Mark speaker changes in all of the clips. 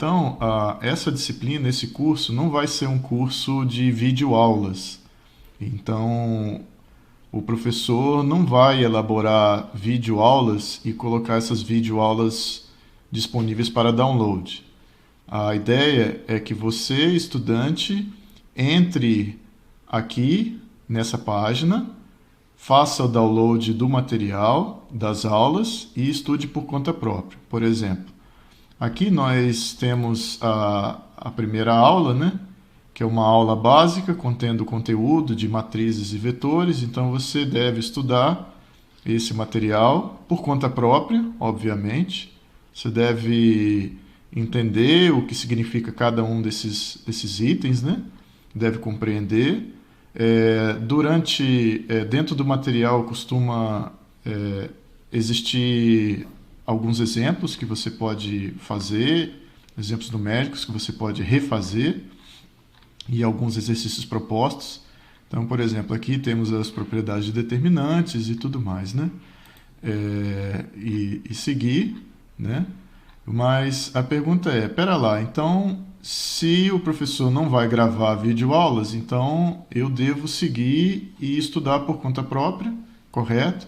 Speaker 1: Então, essa disciplina, esse curso, não vai ser um curso de videoaulas. Então, o professor não vai elaborar videoaulas e colocar essas videoaulas disponíveis para download. A ideia é que você, estudante, entre aqui nessa página, faça o download do material, das aulas e estude por conta própria. Por exemplo, aqui nós temos a primeira aula, né? Que é uma aula básica contendo conteúdo de matrizes e vetores. Então você deve estudar esse material por conta própria, obviamente. Você deve entender o que significa cada um desses itens, né? Deve compreender. Dentro do material costuma existir alguns exemplos que você pode fazer, exemplos numéricos que você pode refazer e alguns exercícios propostos. Então, por exemplo, aqui temos as propriedades de determinantes e tudo mais, né? E seguir, né? Mas a pergunta é, pera lá, então se o professor não vai gravar videoaulas, então eu devo seguir e estudar por conta própria, correto?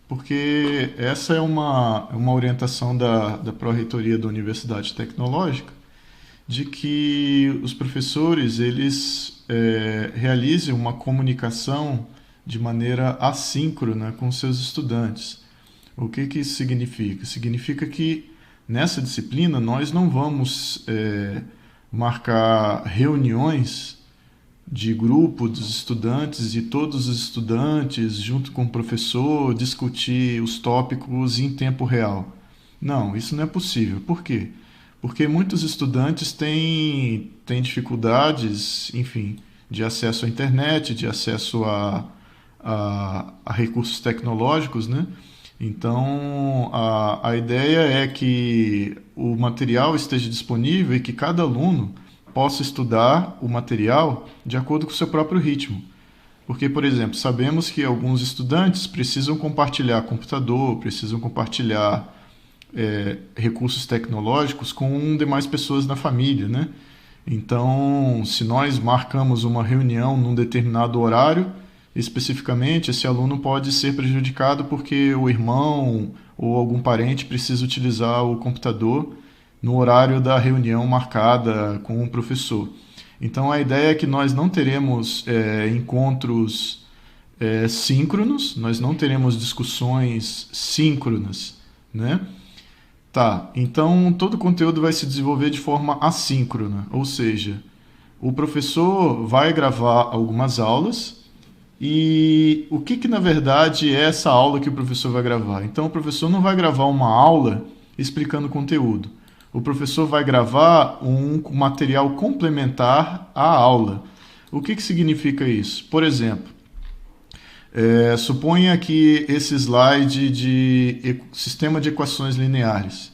Speaker 1: Porque essa é uma orientação da Pró-Reitoria da Universidade Tecnológica, de que os professores eles realizem uma comunicação de maneira assíncrona com seus estudantes. O que isso significa? Significa que nessa disciplina nós não vamos marcar reuniões de grupo dos estudantes e todos os estudantes, junto com o professor, discutir os tópicos em tempo real. Não, isso não é possível. Por quê? Porque muitos estudantes têm dificuldades, enfim, de acesso à internet, de acesso a recursos tecnológicos, né? Então, a ideia é que o material esteja disponível e que cada aluno possa estudar o material de acordo com o seu próprio ritmo. Porque, por exemplo, sabemos que alguns estudantes precisam compartilhar computador, precisam compartilhar recursos tecnológicos com demais pessoas da família, né? Então, se nós marcamos uma reunião num determinado horário, especificamente, esse aluno pode ser prejudicado porque o irmão ou algum parente precisa utilizar o computador no horário da reunião marcada com o professor. Então, a ideia é que nós não teremos encontros síncronos, nós não teremos discussões síncronas, né? Tá, então todo o conteúdo vai se desenvolver de forma assíncrona, ou seja, o professor vai gravar algumas aulas e o que na verdade é essa aula que o professor vai gravar? Então o professor não vai gravar uma aula explicando o conteúdo. O professor vai gravar um material complementar à aula. O que significa isso? Por exemplo, suponha que esse slide de sistema de equações lineares.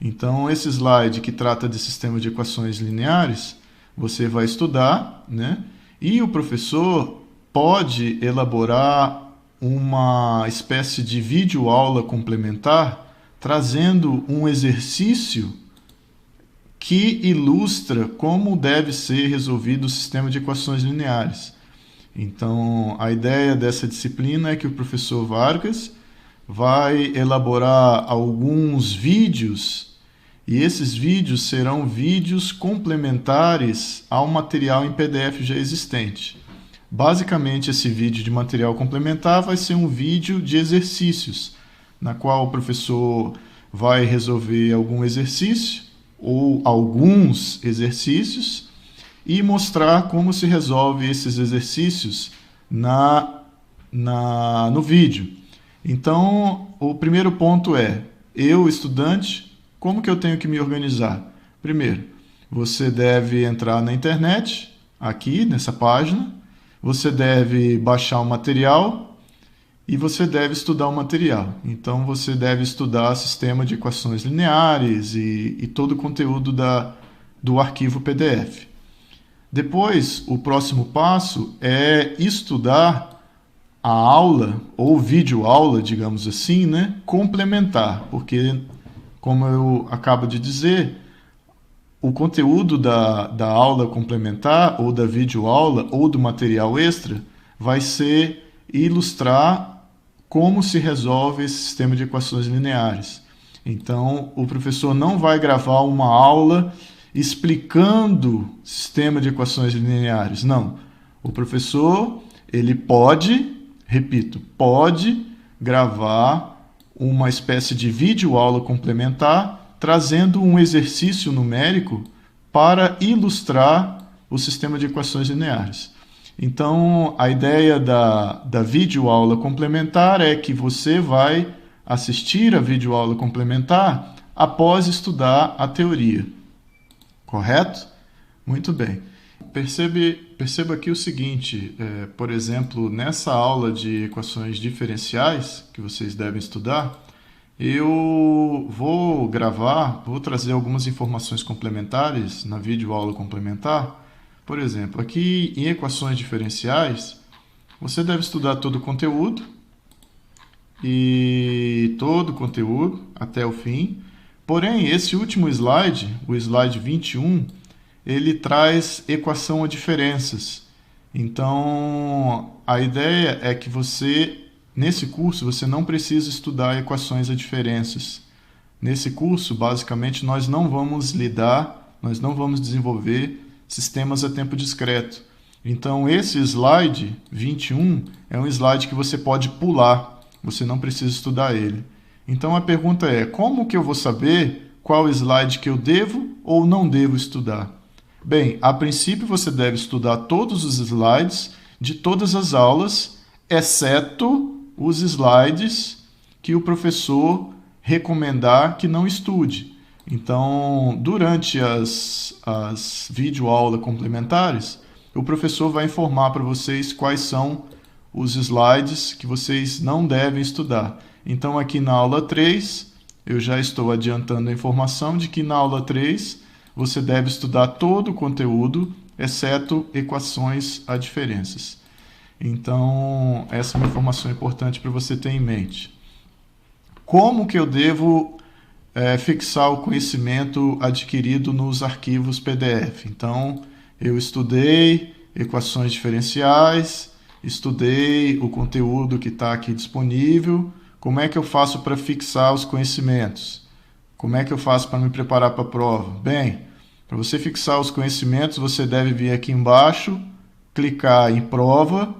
Speaker 1: Então, esse slide que trata de sistema de equações lineares, você vai estudar, né? E o professor pode elaborar uma espécie de videoaula complementar, trazendo um exercício que ilustra como deve ser resolvido o sistema de equações lineares. Então, a ideia dessa disciplina é que o professor Vargas vai elaborar alguns vídeos e esses vídeos serão vídeos complementares ao material em PDF já existente. Basicamente, esse vídeo de material complementar vai ser um vídeo de exercícios, na qual o professor vai resolver algum exercício ou alguns exercícios e mostrar como se resolve esses exercícios no vídeo. Então, o primeiro ponto é, eu, estudante, como que eu tenho que me organizar? Primeiro, você deve entrar na internet, aqui nessa página, você deve baixar o material e você deve estudar o material. Então, você deve estudar sistema de equações lineares e todo o conteúdo do arquivo PDF. Depois, o próximo passo é estudar a aula, ou videoaula, digamos assim, né, complementar, porque, como eu acabo de dizer, o conteúdo da aula complementar, ou da videoaula, ou do material extra, vai ser ilustrar como se resolve esse sistema de equações lineares. Então, o professor não vai gravar uma aula explicando o sistema de equações lineares. Não. O professor, ele pode, repito, pode gravar uma espécie de videoaula complementar, trazendo um exercício numérico para ilustrar o sistema de equações lineares. Então, a ideia da videoaula complementar é que você vai assistir a videoaula complementar após estudar a teoria. Correto? Muito bem. Perceba aqui o seguinte, por exemplo, nessa aula de equações diferenciais que vocês devem estudar, eu vou trazer algumas informações complementares na videoaula complementar. Por exemplo, aqui em equações diferenciais, você deve estudar todo o conteúdo até o fim. Porém, esse último slide, o slide 21, ele traz equação a diferenças. Então, a ideia é que nesse curso, você não precisa estudar equações a diferenças. Nesse curso, basicamente, nós não vamos desenvolver sistemas a tempo discreto. Então, esse slide 21 é um slide que você pode pular, você não precisa estudar ele. Então, a pergunta é, como que eu vou saber qual slide que eu devo ou não devo estudar? Bem, a princípio você deve estudar todos os slides de todas as aulas, exceto os slides que o professor recomendar que não estude. Então, durante as videoaulas complementares, o professor vai informar para vocês quais são os slides que vocês não devem estudar. Então, aqui na aula 3, eu já estou adiantando a informação de que na aula 3 você deve estudar todo o conteúdo, exceto equações a diferenças. Então, essa é uma informação importante para você ter em mente. Como que eu devo fixar o conhecimento adquirido nos arquivos PDF? Então, eu estudei equações diferenciais, estudei o conteúdo que está aqui disponível. Como é que eu faço para fixar os conhecimentos? Como é que eu faço para me preparar para a prova? Bem, para você fixar os conhecimentos, você deve vir aqui embaixo, clicar em prova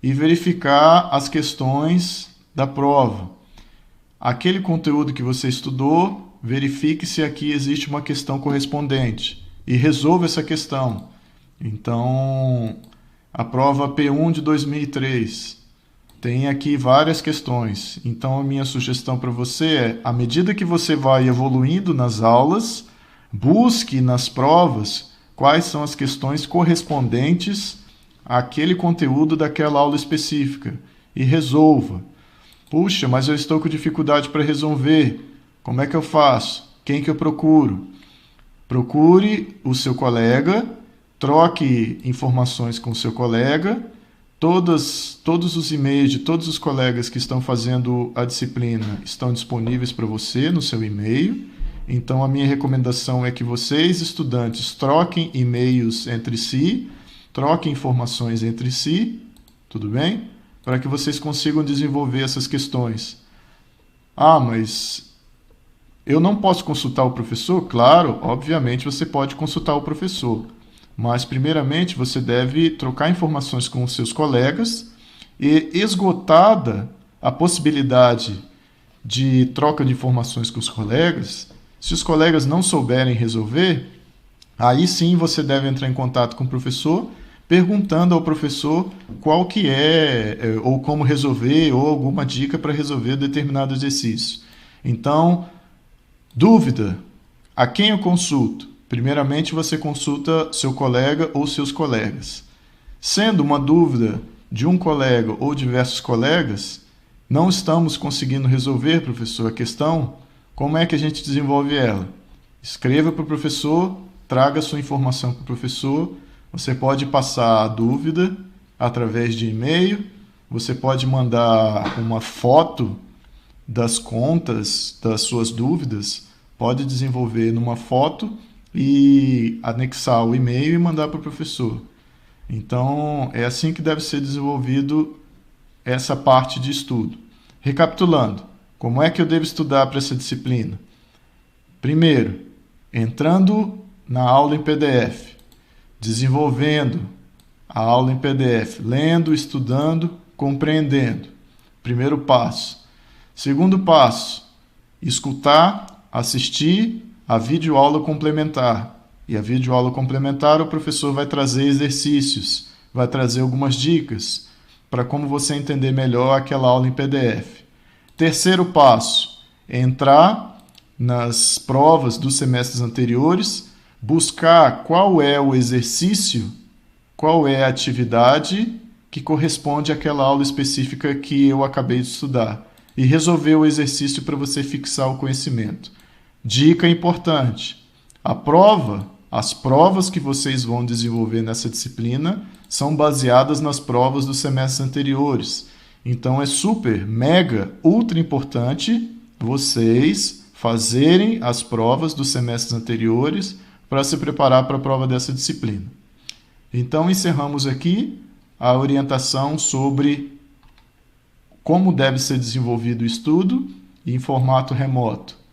Speaker 1: e verificar as questões da prova. Aquele conteúdo que você estudou, verifique se aqui existe uma questão correspondente e resolva essa questão. Então, a prova P1 de 2003 tem aqui várias questões. Então, a minha sugestão para você é, à medida que você vai evoluindo nas aulas, busque nas provas quais são as questões correspondentes àquele conteúdo daquela aula específica e resolva. Puxa, mas eu estou com dificuldade para resolver. Como é que eu faço? Quem que eu procuro? Procure o seu colega, troque informações com o seu colega. Todos os e-mails de todos os colegas que estão fazendo a disciplina estão disponíveis para você no seu e-mail. Então, a minha recomendação é que vocês, estudantes, troquem e-mails entre si, troquem informações entre si, tudo bem? Para que vocês consigam desenvolver essas questões. Ah, mas eu não posso consultar o professor? Claro, obviamente você pode consultar o professor. Mas, primeiramente, você deve trocar informações com os seus colegas e, esgotada a possibilidade de troca de informações com os colegas, se os colegas não souberem resolver, aí sim você deve entrar em contato com o professor, perguntando ao professor qual que ou como resolver, ou alguma dica para resolver determinado exercício. Então, dúvida, a quem eu consulto? Primeiramente, você consulta seu colega ou seus colegas. Sendo uma dúvida de um colega ou diversos colegas, não estamos conseguindo resolver, professor, a questão, como é que a gente desenvolve ela? Escreva para o professor, traga sua informação para o professor. Você pode passar a dúvida através de e-mail, você pode mandar uma foto das contas das suas dúvidas, pode desenvolver numa foto e anexar o e-mail e mandar para o professor. Então, é assim que deve ser desenvolvido essa parte de estudo. Recapitulando, como é que eu devo estudar para essa disciplina? Primeiro, entrando na aula em PDF, desenvolvendo a aula em PDF, lendo, estudando, compreendendo. Primeiro passo. Segundo passo, escutar, assistir a videoaula complementar. E a videoaula complementar, o professor vai trazer exercícios, vai trazer algumas dicas para como você entender melhor aquela aula em PDF. Terceiro passo, entrar nas provas dos semestres anteriores, buscar qual é o exercício, qual é a atividade que corresponde àquela aula específica que eu acabei de estudar e resolver o exercício para você fixar o conhecimento. Dica importante: as provas que vocês vão desenvolver nessa disciplina são baseadas nas provas dos semestres anteriores. Então é super, mega, ultra importante vocês fazerem as provas dos semestres anteriores para se preparar para a prova dessa disciplina. Então encerramos aqui a orientação sobre como deve ser desenvolvido o estudo em formato remoto.